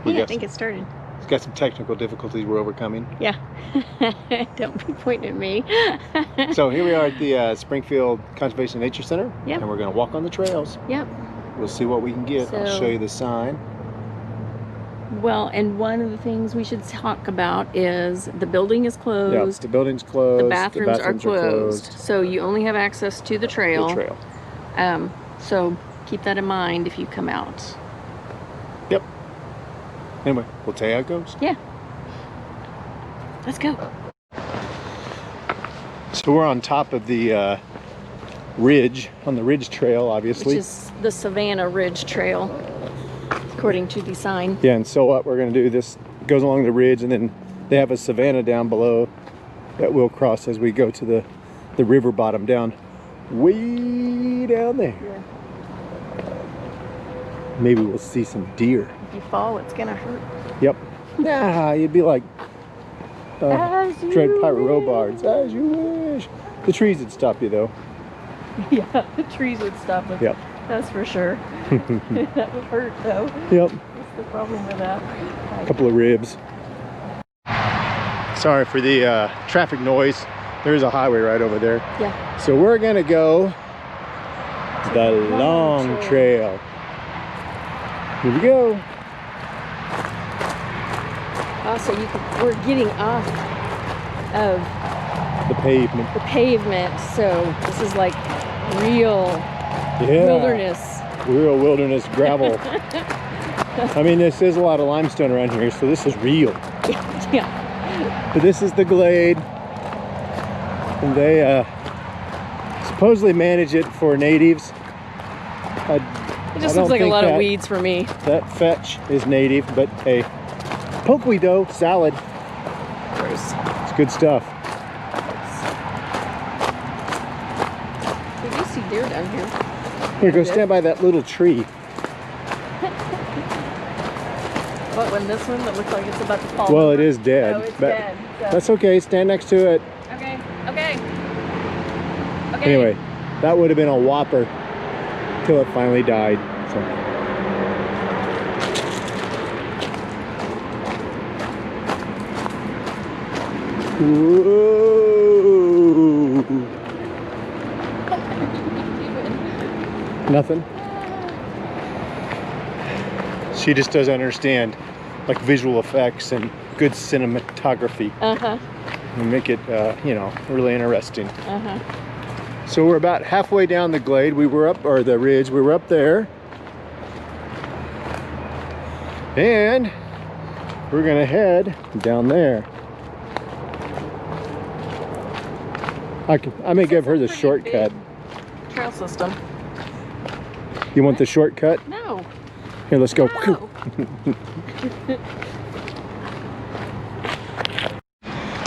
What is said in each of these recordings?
I think it started. It's got some technical difficulties we're overcoming. Yeah. Don't be pointing at me. So here we are at the Springfield Nature Center. Yep. And we're going to walk on the trails. Yep. We'll see what we can get. I'll show you the sign. Well, and one of the things we should talk about is the building is closed. Yeah, the building's closed. The bathrooms are closed. So you only have access to the trail. The trail. So keep that in mind if you come out. Yep. Anyway, we'll tell you how it goes. Yeah. Let's go. So we're on top of the ridge, on the Ridge Trail, obviously. Which is the Savannah Ridge Trail, according to the sign. Yeah, and so what we're going to do, this goes along the ridge, and then they have a savanna down below that we'll cross as we go to the river bottom down way down there. Yeah. Maybe we'll see some deer. If you fall, it's gonna hurt. Yep. Nah, you'd be like Dread Pirate Robards. As you wish. The trees would stop you though. Yeah, the trees would stop us. Yep. That's for sure. That would hurt though. Yep. What's the problem with that? A couple of ribs. Sorry for the traffic noise. There's a highway right over there. Yeah. So we're gonna go the long trail. Here we go. Also, we're getting off of the pavement. So this is like real wilderness. Real wilderness gravel. I mean, this is a lot of limestone around here, so this is real. Yeah. But this is the Glade, and they supposedly manage it for natives. It just looks like a lot of weeds for me. That fetch is native, but hey, pokeweed dough salad. Gross. It's good stuff. We do see deer down here. Here, go stand by that little tree. What one? This one that looks like it's about to fall? Well, over? it is dead. Oh, it's dead. So. That's okay. Stand next to it. Okay. Okay. Okay. Anyway, that would have been a whopper till it finally died. So. Whoa. Nothing. She just doesn't understand like visual effects and good cinematography. And make it, you know, really interesting. So we're about halfway down the Glade. We were up, or the ridge. We were up there, and we're gonna head down there. I may give her the shortcut. Trail system. You want the shortcut? No. Here, let's go. No.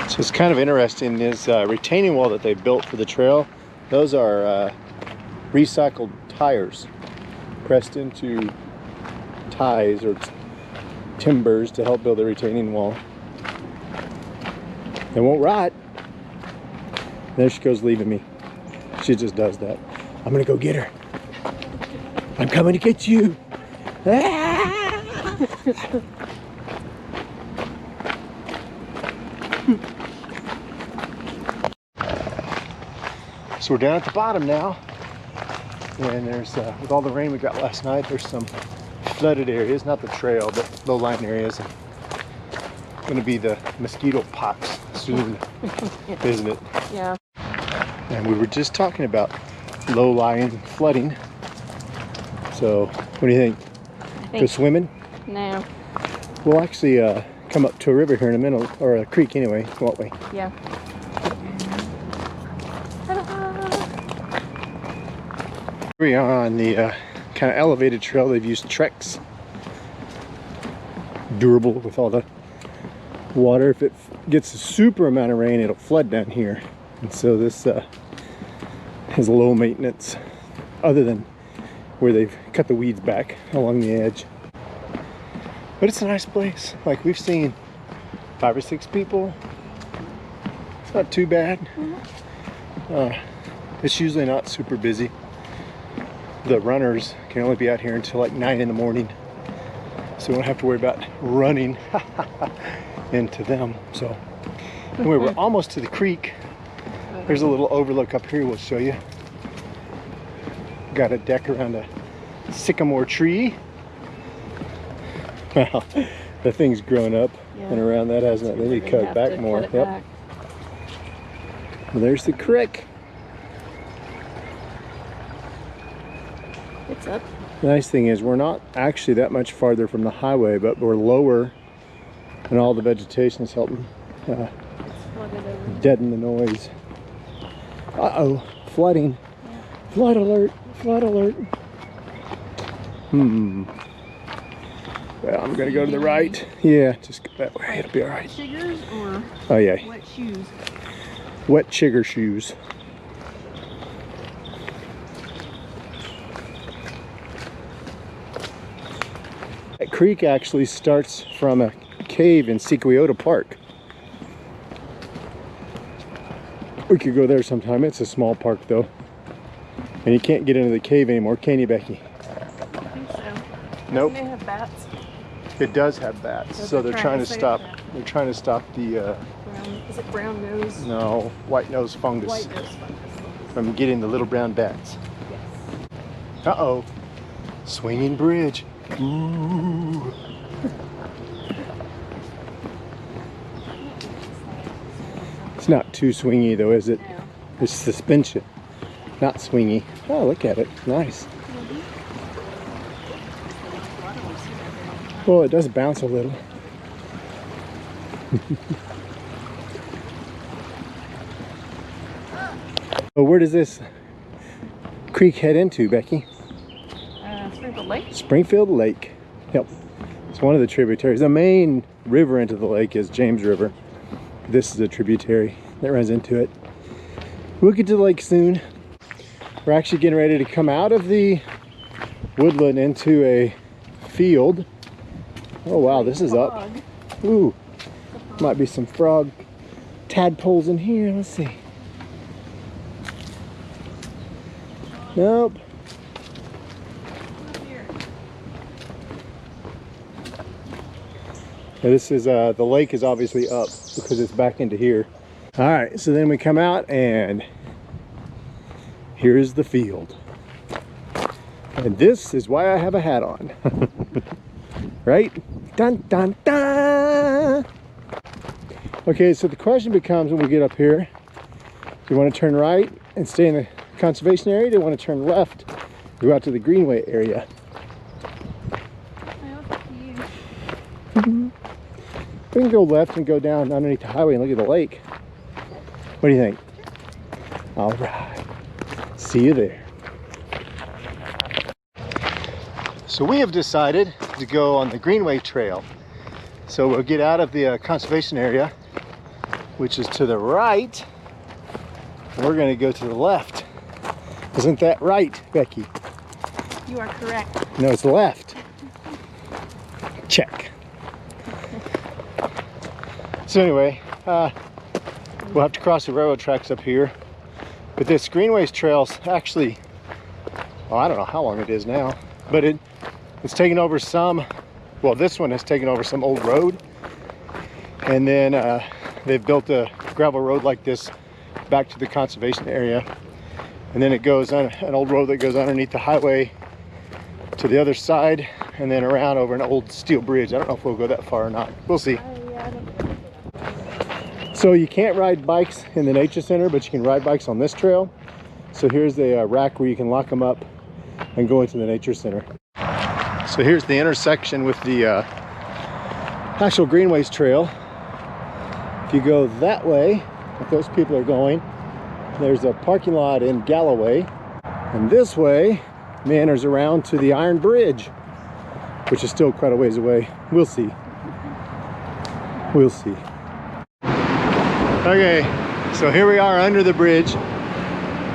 So it's kind of interesting, this retaining wall that they built for the trail. Those are recycled tires pressed into ties or timbers to help build the retaining wall. It won't rot. There she goes, leaving me. She just does that. I'm gonna go get her. I'm coming to get you. So we're down at the bottom now, and there's, with all the rain we got last night, there's some flooded areas, not the trail, but low-lying areas. And going to be the mosquito pox soon, isn't it? Yeah. And we were just talking about low-lying flooding. So, what do you think? Go swimming? No. We'll actually come up to a river here in a minute, or a creek anyway, won't we? Yeah. We are on the kind of elevated trail. They've used Trex. Durable with all the water. If it gets a super amount of rain, it'll flood down here. And so this has low maintenance, other than where they've cut the weeds back along the edge. But it's a nice place. Like, we've seen 5 or 6 people. It's not too bad. It's usually not super busy. The runners can only be out here until like 9 in the morning. so we don't have to worry about running into them. So anyway, we're almost to the creek. There's a little overlook up here we'll show you. Got a deck around a sycamore tree. Wow, the thing's grown up and around that, hasn't it? They need to cut it back more. Yep. Well, there's the creek. It's up. The nice thing is we're not actually that much farther from the highway, but we're lower and all the vegetation is helping deaden the noise. Uh-oh, flooding. Yeah. Flood alert, flood alert. Well, I'm gonna go to the right. Yeah, just go that way, it'll be all right. Chiggers or oh yeah, wet shoes? Wet chigger shoes. That creek actually starts from a cave in Sequoia Park. We could go there sometime. It's a small park though. And you can't get into the cave anymore, can you, Becky? I don't think so. Nope. They have bats. It does have bats. So they're trying to stop they're trying to stop the brown, is it brown nose? no, white nose fungus. White nose fungus. From getting the little brown bats. Yes. Uh-oh. Swinging bridge. Ooh. It's not too swingy though, is it? No. It's suspension, not swingy. Oh, look at it. Nice. Well, it does bounce a little. Well, where does this creek head into, Becky? Springfield Lake? Springfield Lake. Yep. It's one of the tributaries. The main river into the lake is James River. This is a tributary that runs into it. We'll get to the lake soon. We're actually getting ready to come out of the woodland into a field. Oh wow, this is up. Ooh, might be some frog tadpoles in here. Let's see. Nope. Now this is the lake is obviously up because it's back into here. All right, so then we come out and here's the field. And this is why I have a hat on. Right? Dun dun dun! Okay, so the question becomes when we get up here, do you want to turn right and stay in the conservation area? Do you want to turn left and go out to the Greenway area? We can go left and go down underneath the highway and look at the lake. What do you think? All right. See you there. So we have decided to go on the Greenway Trail. So we'll get out of the conservation area, which is to the right. And we're going to go to the left. Isn't that right, Becky? You are correct. No, it's left. Check. So anyway, we'll have to cross the railroad tracks up here. But this Greenways Trail's actually, well, I don't know how long it is now, but it's taken over some, well, this one has taken over some old road. And then they've built a gravel road like this back to the conservation area. And then it goes on an old road that goes underneath the highway to the other side and then around over an old steel bridge. I don't know if we'll go that far or not. We'll see. So you can't ride bikes in the nature center, but you can ride bikes on this trail. So here's the rack where you can lock them up and go into the nature center. So here's the intersection with the actual Greenways Trail. If you go that way, if those people are going, there's a parking lot in Galloway. And this way meanders around to the Iron Bridge, which is still quite a ways away. We'll see. We'll see. Okay, so here we are under the bridge.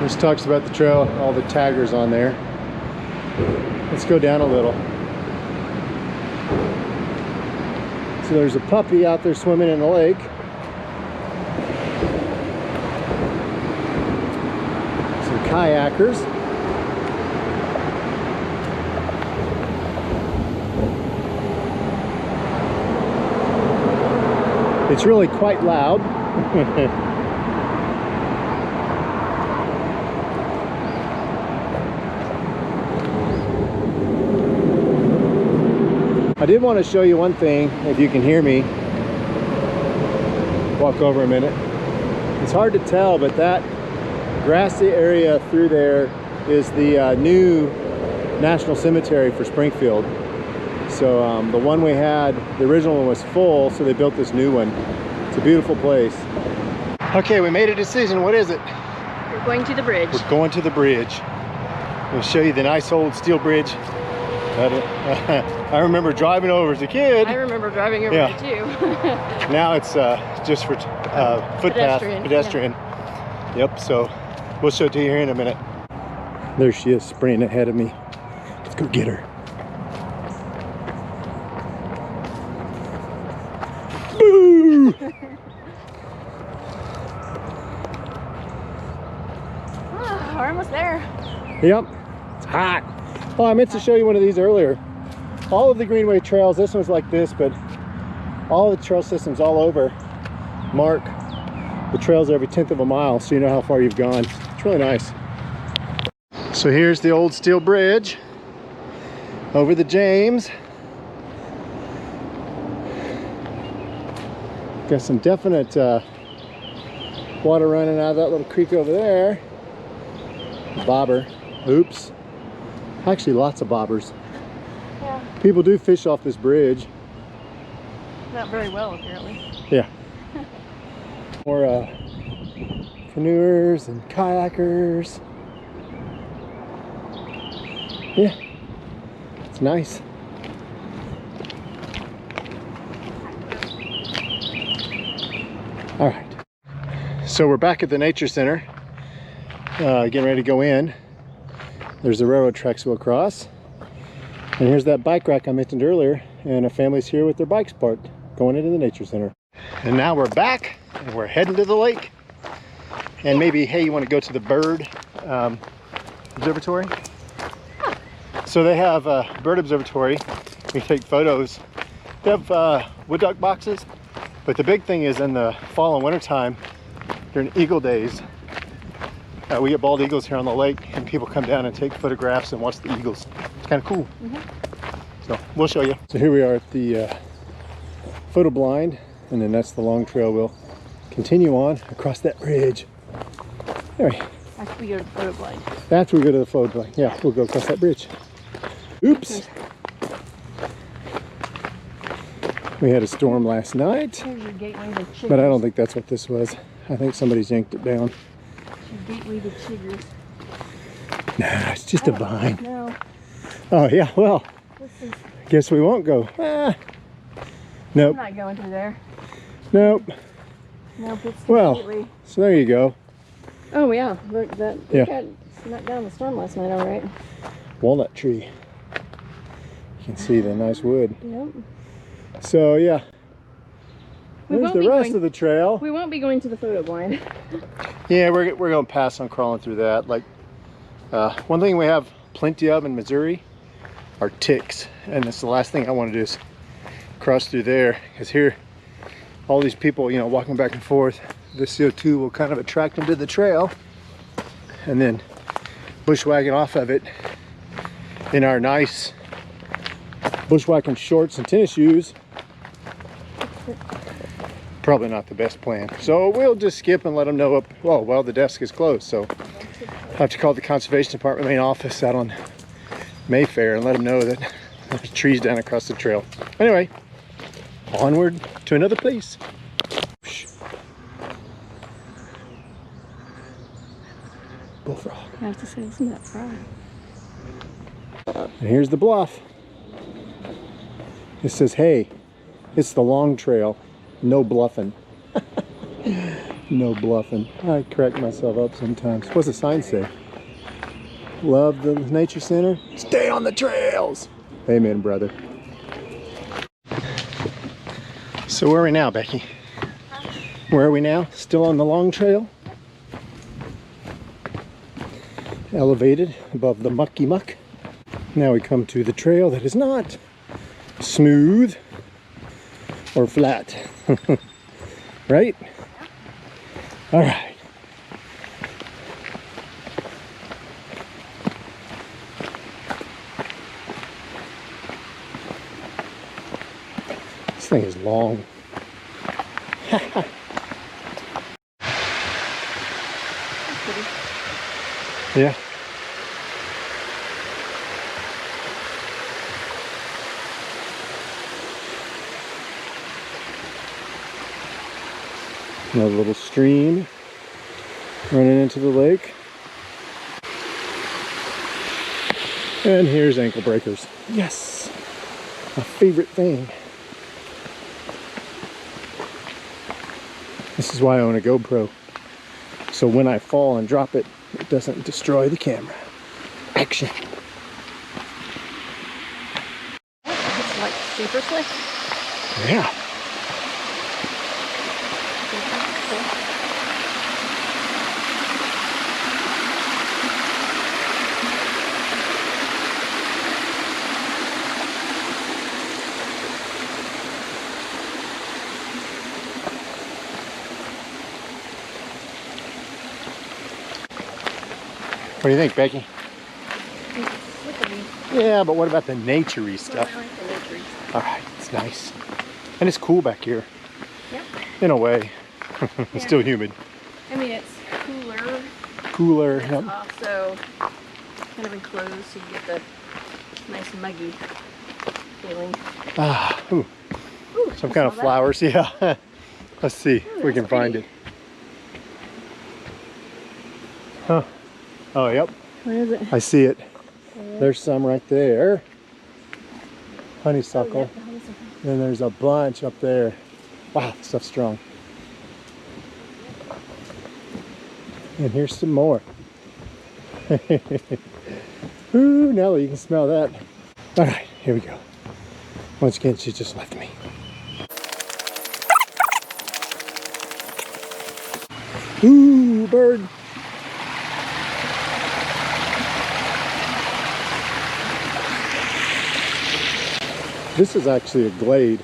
This talks about the trail, all the taggers on there. Let's go down a little. So there's a puppy out there swimming in the lake. Some kayakers. It's really quite loud. I did want to show you one thing, if you can hear me. Walk over a minute. It's hard to tell, but that grassy area through there is the new National Cemetery for Springfield. So the one we had, the original one was full, so they built this new one. It's a beautiful place. Okay, we made a decision. What is it? We're going to the bridge. We're going to the bridge. I'm going to show you the nice old steel bridge that I remember driving over as a kid. I remember driving over it too. Now it's just for footpath, pedestrian. Yeah. Yep, so we'll show it to you here in a minute. There she is, sprinting ahead of me. Let's go get her. Boo! We're almost there. Yep, it's hot. Oh, I meant to show you one of these earlier. All of the Greenway trails, this one's like this, but all the trail systems all over mark the trails every 1/10 of a mile, so you know how far you've gone. It's really nice. So here's the old steel bridge over the James. Got some definite water running out of that little creek over there. Bobber. Oops. Actually, lots of bobbers. Yeah. People do fish off this bridge. Not very well, apparently. Yeah. More canoers and kayakers. Yeah. It's nice. All right. So we're back at the Nature Center. Getting ready to go in. There's the railroad tracks we'll cross. And here's that bike rack I mentioned earlier. And a family's here with their bikes parked, going into the Nature Center. And now we're back and we're heading to the lake. And maybe, hey, you want to go to the bird observatory? So they have a bird observatory. We take photos. They have wood duck boxes. But the big thing is in the fall and winter time, during eagle days, we get bald eagles here on the lake, and people come down and take photographs and watch the eagles. It's kind of cool. So we'll show you. So here we are at the photo blind, and then that's the long trail. We'll continue on across that bridge. Anyway. After we go to the photo blind. After we go to the photo blind. Yeah, we'll go across that bridge. Oops. We had a storm last night. Here's your gateway to chiggers. But I don't think that's what this was. I think somebody's yanked it down. Your gateway to chiggers. Nah, it's just a vine. No. Oh yeah, well, This is, guess we won't go. Nope. I'm not going through there. Nope. Nope, it's Well, completely... so there you go. Oh yeah, look, that Yeah. got snuck down the storm last night, all right. Walnut tree. You can see the nice wood. Yep. So yeah, We there's won't the be rest going- of the trail. We won't be going to the photo blind. Yeah, we're going to pass on crawling through that. Like, one thing we have plenty of in Missouri are ticks, and that's the last thing I want to do is cross through there, because here, all these people, you know, walking back and forth, the CO2 will kind of attract them to the trail, and then bushwhacking off of it in our nice bushwhacking shorts and tennis shoes. Probably not the best plan. So we'll just skip and let them know well, the desk is closed. So I have to call the Conservation Department main office out on Mayfair and let them know that there's trees down across the trail. Anyway, onward to another place. Bullfrog. I have to say, listen to that frog. And here's the bluff. It says, hey, it's the long trail. No bluffing. No bluffing. I crack myself up sometimes. What's the sign say? Love the Nature Center. Stay on the trails. Amen, brother. So where are we now, Becky? Where are we now? Still on the long trail? Elevated above the mucky muck. Now we come to the trail that is not smooth or flat. right? All right. This thing is long. Yeah. Another little stream running into the lake. And here's ankle breakers. Yes, my favorite thing. This is why I own a GoPro. So when I fall and drop it, it doesn't destroy the camera. Action. It's like super slick. Yeah. What do you think, Becky? It's slippery. Yeah, but what about the nature-y stuff? I like the nature stuff. All right, it's nice. And it's cool back here. Yep. In a way. It's Yeah. still humid. I mean, it's cooler. Cooler. It's Yep. also kind of enclosed, so you get the nice muggy feeling. Ah, ooh, Ooh, some you kind of smell that? flowers. Yeah. Let's see if we that's can find pretty. it. Huh. Oh, yep. What is it? I see it. There's some right there. Oh, Honeysuckle. yep, the honeysuckle. Then there's a bunch up there. Wow, this stuff's strong. And here's some more. Ooh, Nelly, you can smell that. All right, here we go. Once again, she just left me. Ooh, bird. This is actually a glade,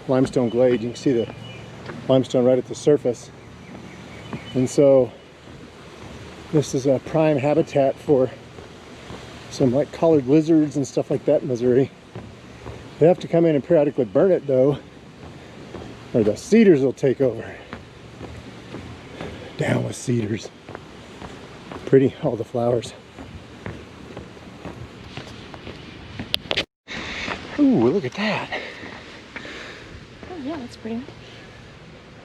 limestone glade. You can see the limestone right at the surface. And so this is a prime habitat for some like collared lizards and stuff like that in Missouri. They have to come in and periodically burn it though, or the cedars will take over. Down with cedars. Pretty, all the flowers. Ooh, look at that. Oh, yeah, that's pretty.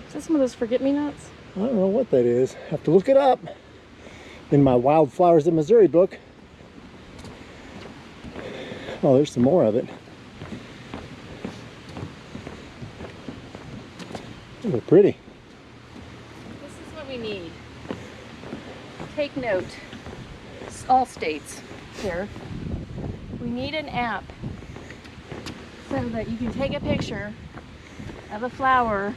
Is that some of those forget-me-nots? I don't know what that is. Have to look it up in my Wildflowers of Missouri book. Oh, there's some more of it. Oh, they're pretty. This is what we need. Take note. All states here. We need an app so that you can take a picture of a flower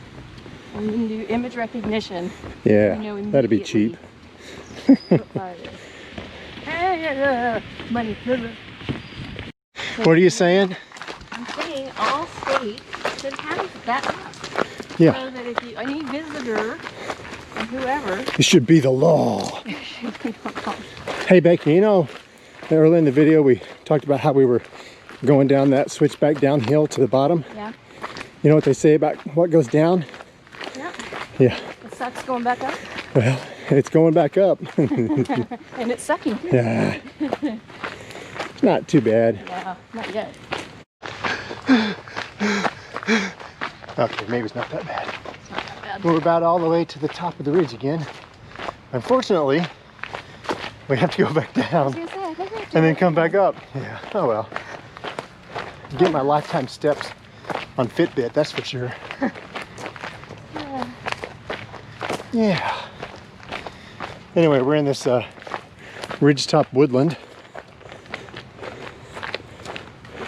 and you can do image recognition. Yeah, You know that'd be cheap. What flower it is. Hey, money. What are you saying? I'm saying all states should have that app. Yeah, So that if you, any visitor or whoever, it should be the law. Hey Becky, you know, earlier in the video we talked about how we were going down that switchback downhill to the bottom. yeah, You know what they say about what goes down? yeah, Yeah, it sucks going back up, well, it's going back up. and it's sucking too. Yeah, it's not too bad. Yeah, not yet. Okay, maybe it's not that bad. It's not that bad. We're about all the way to the top of the ridge again. Unfortunately, we have to go back I was down gonna say, I think we have to and then go come back up. Yeah, oh well. Get my lifetime steps on Fitbit, that's for sure. Yeah. Yeah. Anyway, we're in this ridgetop woodland.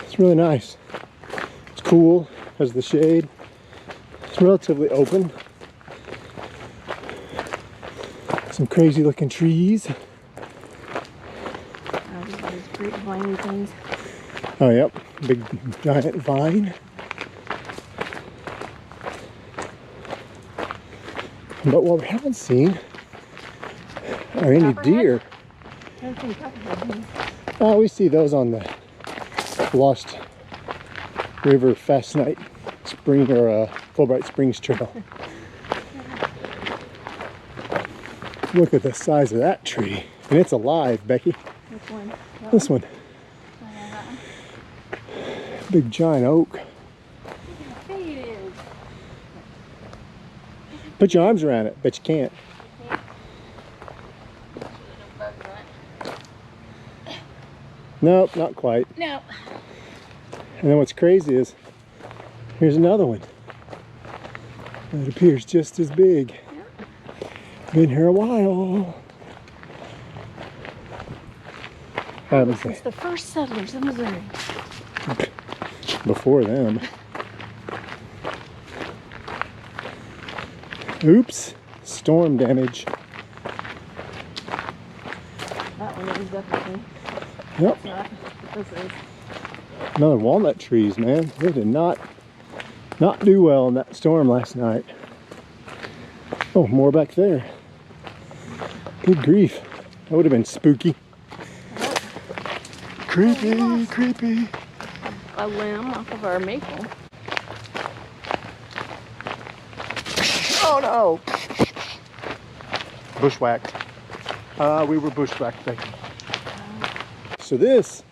It's really nice. It's cool, has the shade. It's relatively open. Some crazy looking trees. Oh, these are these great viney things. Oh, yep, big giant vine. But what we haven't seen are any deer. I don't think copperhead. Oh, we see those on the Lost River Fast Night Spring or Fulbright Springs Trail. Look at the size of that tree. And it's alive, Becky. Which one? This one. That one. Big giant oak. Look how big it is. Put your arms around it. Bet you can't. Nope, not quite. No. And then what's crazy is, here's another one. That appears just as big. Been here a while. How does It's the first settlers of Missouri. Before them. Oops, storm damage. That one is definitely. Yep, It's not. This is. another walnut trees, man. They did not do well in that storm last night. Oh, more back there. Good grief. That would have been spooky. Creepy, creepy. A limb off of our maple. Oh no! Bushwhacked. We were bushwhacked, Becky. So this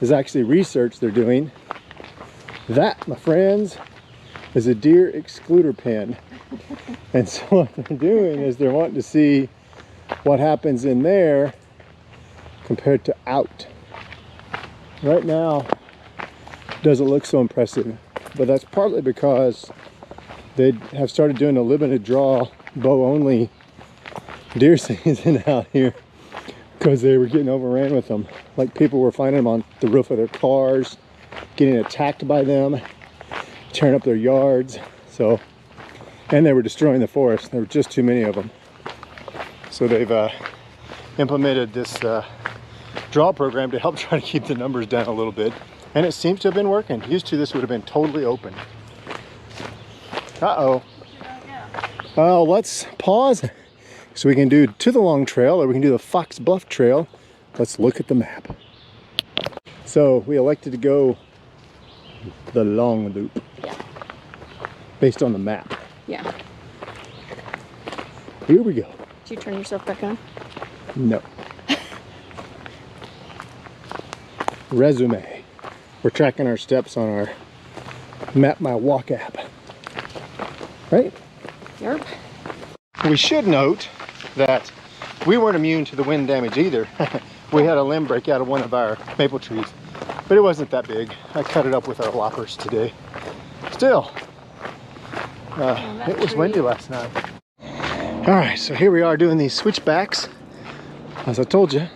is actually research they're doing. That, my friends, is a deer excluder pen. And so what they're doing is they're wanting to see what happens in there compared to out. Right now, doesn't look so impressive, but that's partly because they have started doing a limited draw bow only deer season out here because they were getting overran with them. Like people were finding them on the roof of their cars, getting attacked by them, tearing up their yards. So, and they were destroying the forest. There were just too many of them. So they've implemented this draw program to help try to keep the numbers down a little bit. And it seems to have been working. Used to, this would have been totally open. Uh-oh. Let's pause so we can do to the long trail or we can do the Fox Bluff Trail. Let's look at the map. So we elected to go the long loop. Yeah. Based on the map. Yeah. Here we go. Did you turn yourself back on? No. Resume. We're tracking our steps on our Map My Walk app. Right? Yep. We should note that we weren't immune to the wind damage either. We had a limb break out of one of our maple trees, but it wasn't that big. I cut it up with our loppers today. Still, it was windy last night. All right, so here we are doing these switchbacks. As I told you,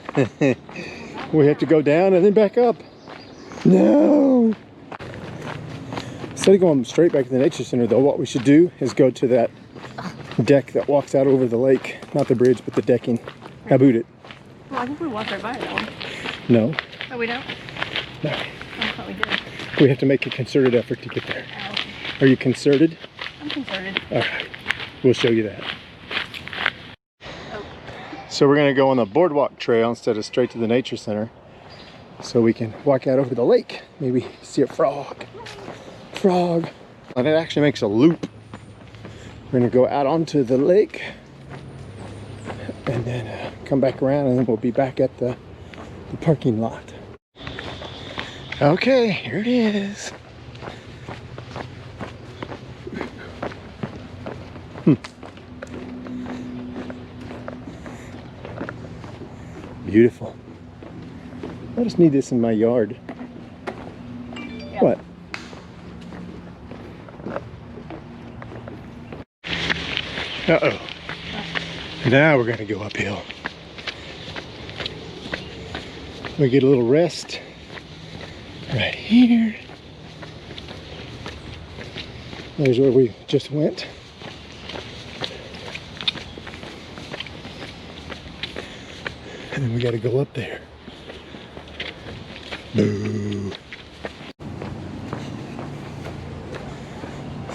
we have to go down and then back up. No! Instead of going straight back to the nature center though, what we should do is go to that deck that walks out over the lake. Not the bridge, but the decking. How about it? Well, I think we walked right by that one. No. Oh, we don't? No. I thought we did. We have to make a concerted effort to get there. Oh, okay. Are you concerted? I'm concerted. All right. We'll show you that. Oh. So we're going to go on the boardwalk trail instead of straight to the nature center. So we can walk out over the lake. Maybe see a frog. Frog. And it actually makes a loop. We're going to go out onto the lake. And then come back around and then we'll be back at the parking lot. Okay, here it is. Beautiful. I just need this in my yard. Yeah. What? Uh-oh. Now we're going to go uphill. We get a little rest right here. There's where we just went. And then we got to go up there. Boo.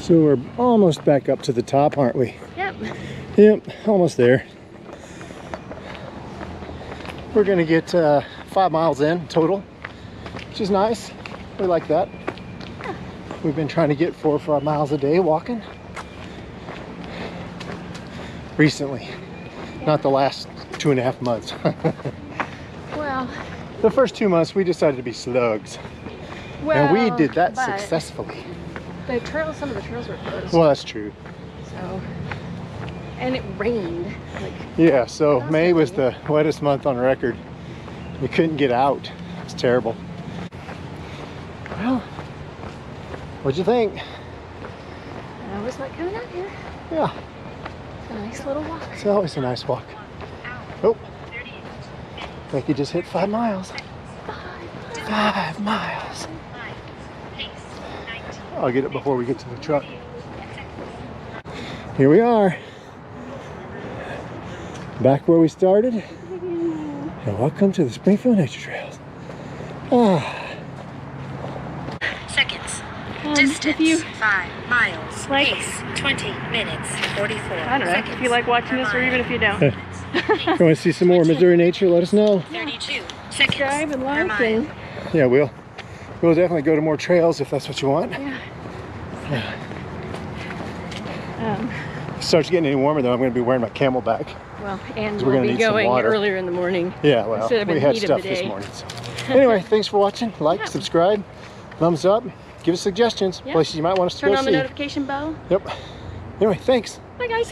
So we're almost back up to the top, aren't we? Yep. Yep, almost there. We're gonna get 5 miles in total, which is nice. We like that. We've been trying to get 4 or 5 miles a day walking recently, not the last 2.5 months. Well, the first 2 months we decided to be slugs, and we did that successfully. The trails, some of the trails were closed. Well, that's true. So, and it rained. Like, yeah, so May was the wettest month on record. We couldn't get out. It's terrible. Well, what'd you think? I always like coming out here. Yeah, It's a nice little walk. it's always a nice walk. Oh, Becky just hit 5 miles. 5 miles. I'll get it before we get to the truck. Here we are. Back where we started. And welcome to the Springfield Nature Trails. Seconds. If Distance you 5 miles. like- Pace 20 minutes. 44 I don't know, seconds. if you like watching this or even if you don't. If you want to see some more Missouri nature, let us know. 32 seconds. Subscribe and per like mile. and Yeah, we'll definitely go to more trails if that's what you want. yeah. If it starts getting any warmer though, I'm going to be wearing my Camelback. Well, and We're we'll gonna be need some going water. earlier in the morning. Yeah, well, Instead of in we the had heat of stuff the this day. morning. So. Anyway, thanks for watching. Like, Yeah. subscribe, thumbs up, give us suggestions, Yeah. places you might want us to Turn go on the see. notification bell. Yep. Anyway, thanks. Bye guys.